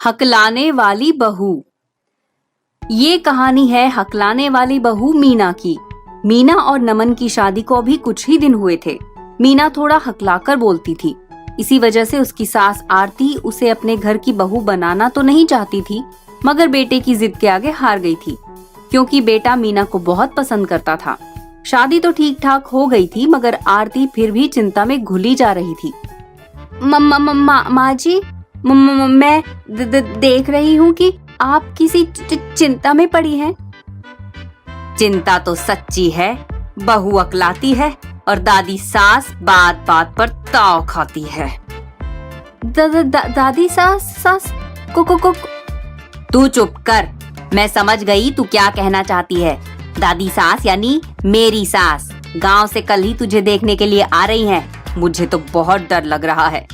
हकलाने वाली बहू। ये कहानी है हकलाने वाली बहू मीना की। मीना और नमन की शादी को अभी कुछ ही दिन हुए थे। मीना थोड़ा हकलाकर बोलती थी, इसी वजह से उसकी सास आरती उसे अपने घर की बहू बनाना तो नहीं चाहती थी, मगर बेटे की जिद के आगे हार गई थी, क्योंकि बेटा मीना को बहुत पसंद करता था। शादी तो ठीक ठाक हो गई थी, मगर आरती फिर भी चिंता में घुली जा रही थी। माँ जी, मैं देख रही हूँ कि आप किसी चिंता में पड़ी हैं। चिंता तो सच्ची है, बहू अकलाती है और दादी सास बात बात पर ताव खाती है। दादी सास को तू चुप कर, मैं समझ गई तू क्या कहना चाहती है। दादी सास यानी मेरी सास गांव से कल ही तुझे देखने के लिए आ रही हैं। मुझे तो बहुत डर लग रहा है।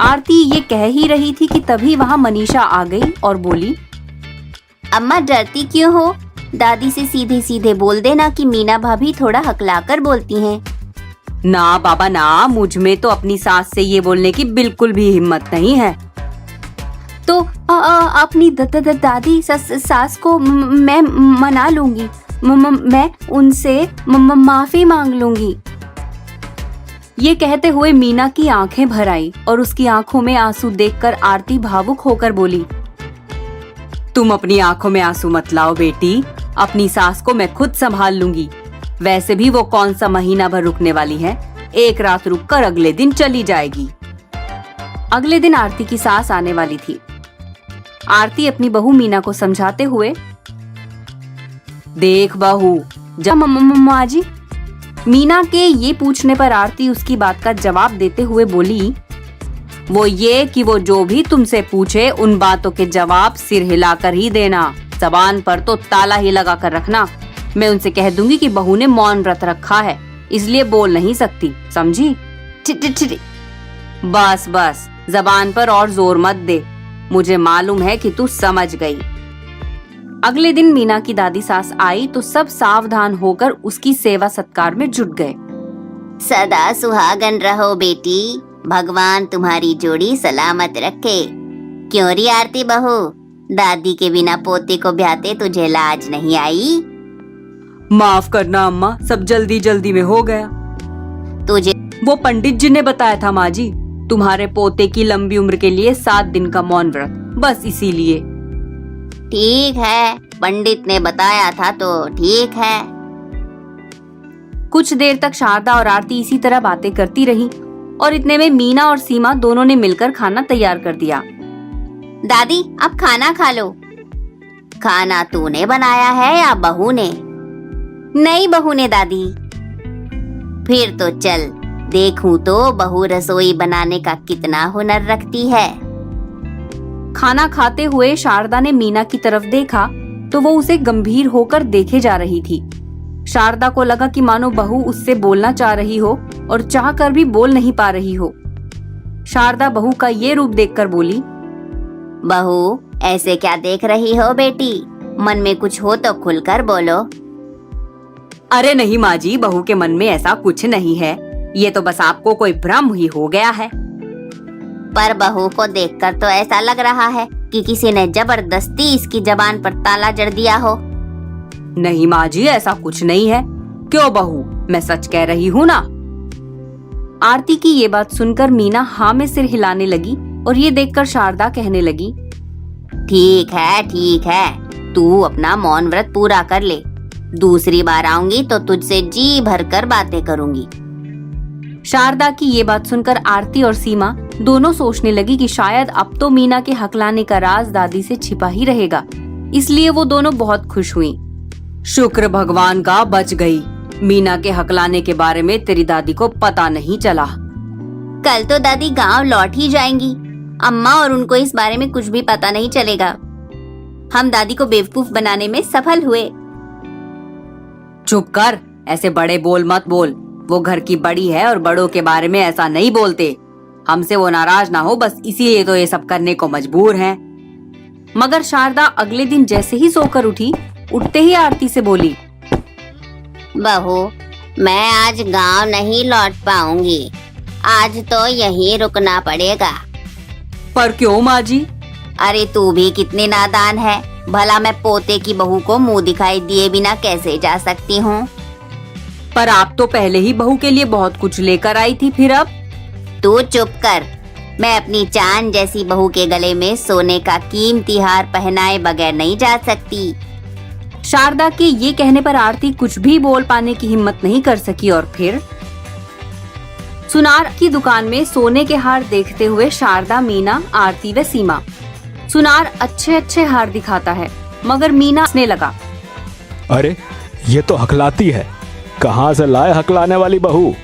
आरती ये कह ही रही थी कि तभी वहाँ मनीषा आ गई और बोली, अम्मा डरती क्यों हो? दादी से सीधे सीधे बोल देना कि मीना भाभी थोड़ा हकलाकर बोलती हैं। ना बाबा ना, मुझ में तो अपनी सास से ये बोलने की बिल्कुल भी हिम्मत नहीं है। तो अपनी दादी सास को मैं मना लूंगी, मैं उनसे माफी मांग लूंगी। ये कहते हुए मीना की आंखें भर आई और उसकी आंखों में आंसू देखकर आरती भावुक होकर बोली, तुम अपनी आंखों में आंसू मत लाओ बेटी, अपनी सास को मैं खुद संभाल लूंगी। वैसे भी वो कौन सा महीना भर रुकने वाली है, एक रात रुककर अगले दिन चली जाएगी। अगले दिन आरती की सास आने वाली थी। आरती अपनी बहू मीना को समझाते हुए, देख बहू, जब माँ जी। मीना के ये पूछने पर आरती उसकी बात का जवाब देते हुए बोली, वो ये कि वो जो भी तुमसे पूछे उन बातों के जवाब सिर हिलाकर ही देना, जबान पर तो ताला ही लगा कर रखना। मैं उनसे कह दूंगी कि बहू ने मौन व्रत रखा है, इसलिए बोल नहीं सकती, समझी? बस बस, जबान पर और जोर मत दे, मुझे मालूम है कि तू समझ गई। अगले दिन मीना की दादी सास आई तो सब सावधान होकर उसकी सेवा सत्कार में जुट गए। सदा सुहागन रहो बेटी, भगवान तुम्हारी जोड़ी सलामत रखे। क्यों री आरती बहू, दादी के बिना पोते को ब्याहते तुझे लाज नहीं आई? माफ करना अम्मा, सब जल्दी जल्दी में हो गया। तुझे वो पंडित जी ने बताया था माँ जी, तुम्हारे पोते की लंबी उम्र के लिए 7 दिन का मौन व्रत, बस इसीलिए। ठीक है, पंडित ने बताया था तो ठीक है। कुछ देर तक शारदा और आरती इसी तरह बातें करती रही और इतने में मीना और सीमा दोनों ने मिलकर खाना तैयार कर दिया। दादी, अब खाना खा लो। खाना तूने बनाया है या बहू ने? नहीं, बहू ने दादी। फिर तो चल देखूं तो बहू रसोई बनाने का कितना हुनर रखती है। खाना खाते हुए शारदा ने मीना की तरफ देखा तो वो उसे गंभीर होकर देखे जा रही थी। शारदा को लगा कि मानो बहू उससे बोलना चाह रही हो और चाहकर भी बोल नहीं पा रही हो। शारदा बहू का ये रूप देखकर बोली, बहू ऐसे क्या देख रही हो बेटी, मन में कुछ हो तो खुलकर बोलो। अरे नहीं माँ जी, बहू के मन में ऐसा कुछ नहीं है, ये तो बस आपको कोई भ्रम ही हो गया है। पर बहू को देखकर तो ऐसा लग रहा है कि किसी ने जबरदस्ती इसकी जबान पर ताला जड़ दिया हो। नहीं माँ जी, ऐसा कुछ नहीं है। क्यों बहू, मैं सच कह रही हूँ ना। आरती की ये बात सुनकर मीना हाँ में सिर हिलाने लगी और ये देखकर शारदा कहने लगी, ठीक है, तू अपना मौन व्रत पूरा कर ले। दूसरी बार आऊंगी तो तुझसे जी भर कर बातें करूंगी। शारदा की ये बात सुनकर आरती और सीमा दोनों सोचने लगी कि शायद अब तो मीना के हकलाने का राज दादी से छिपा ही रहेगा, इसलिए वो दोनों बहुत खुश हुई। शुक्र भगवान का, बच गई। मीना के हकलाने के बारे में तेरी दादी को पता नहीं चला। कल तो दादी गांव लौट ही जाएंगी, अम्मा और उनको इस बारे में कुछ भी पता नहीं चलेगा। हम दादी को बेवकूफ बनाने में सफल हुए। चुप कर, ऐसे बड़े बोल मत बोल। वो घर की बड़ी है और बड़ों के बारे में ऐसा नहीं बोलते। हमसे वो नाराज ना हो, बस इसीलिए तो ये सब करने को मजबूर हैं। मगर शारदा अगले दिन जैसे ही सोकर उठी, उठते ही आरती से बोली, बहू, मैं आज गांव नहीं लौट पाऊंगी, आज तो यहीं रुकना पड़ेगा। पर क्यों माँ जी? अरे तू भी कितनी नादान है। भला मैं पोते की बहू को मुंह दिखाई दिए बिना कैसे जा सकती हूँ। पर आप तो पहले ही बहू के लिए बहुत कुछ लेकर आई थी, फिर अब? तू चुप कर। मैं अपनी चांद जैसी बहू के गले में सोने का कीमती हार पहनाए बगैर नहीं जा सकती। शारदा के ये कहने पर आरती कुछ भी बोल पाने की हिम्मत नहीं कर सकी और फिर सुनार की दुकान में सोने के हार देखते हुए शारदा, मीना, आरती व सीमा। सुनार अच्छे अच्छे हार दिखाता है मगर मीना हंसने लगा। अरे ये तो हकलाती है। कहाँ से लाए हकलाने वाली बहू?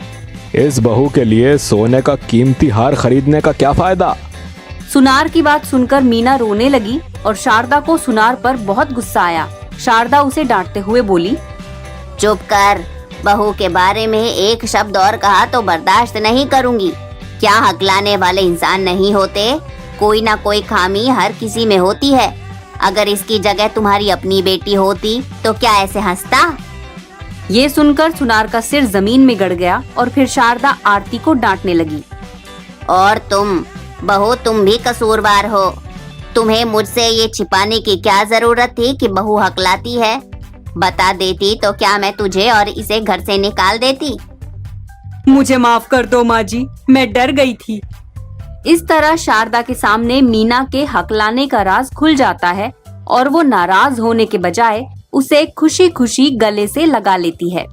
इस बहू के लिए सोने का कीमती हार खरीदने का क्या फायदा? सुनार की बात सुनकर मीना रोने लगी और शारदा को सुनार पर बहुत गुस्सा आया। शारदा उसे डांटते हुए बोली, चुप कर। बहू के बारे में एक शब्द और कहा तो बर्दाश्त नहीं करूंगी। क्या हकलाने वाले इंसान नहीं होते? कोई ना कोई खामी हर किसी में होती है। अगर इसकी जगह तुम्हारी अपनी बेटी होती तो क्या ऐसे हंसता? ये सुनकर सुनार का सिर जमीन में गड़ गया और फिर शारदा आरती को डांटने लगी। और तुम बहू, तुम भी कसूरवार हो। तुम्हें मुझसे ये छिपाने की क्या जरूरत थी कि बहू हकलाती है? बता देती तो क्या मैं तुझे और इसे घर से निकाल देती? मुझे माफ कर दो माँ जी, मैं डर गई थी। इस तरह शारदा के सामने मीना के हकलाने का राज खुल जाता है और वो नाराज होने के बजाय उसे खुशी खुशी गले से लगा लेती है।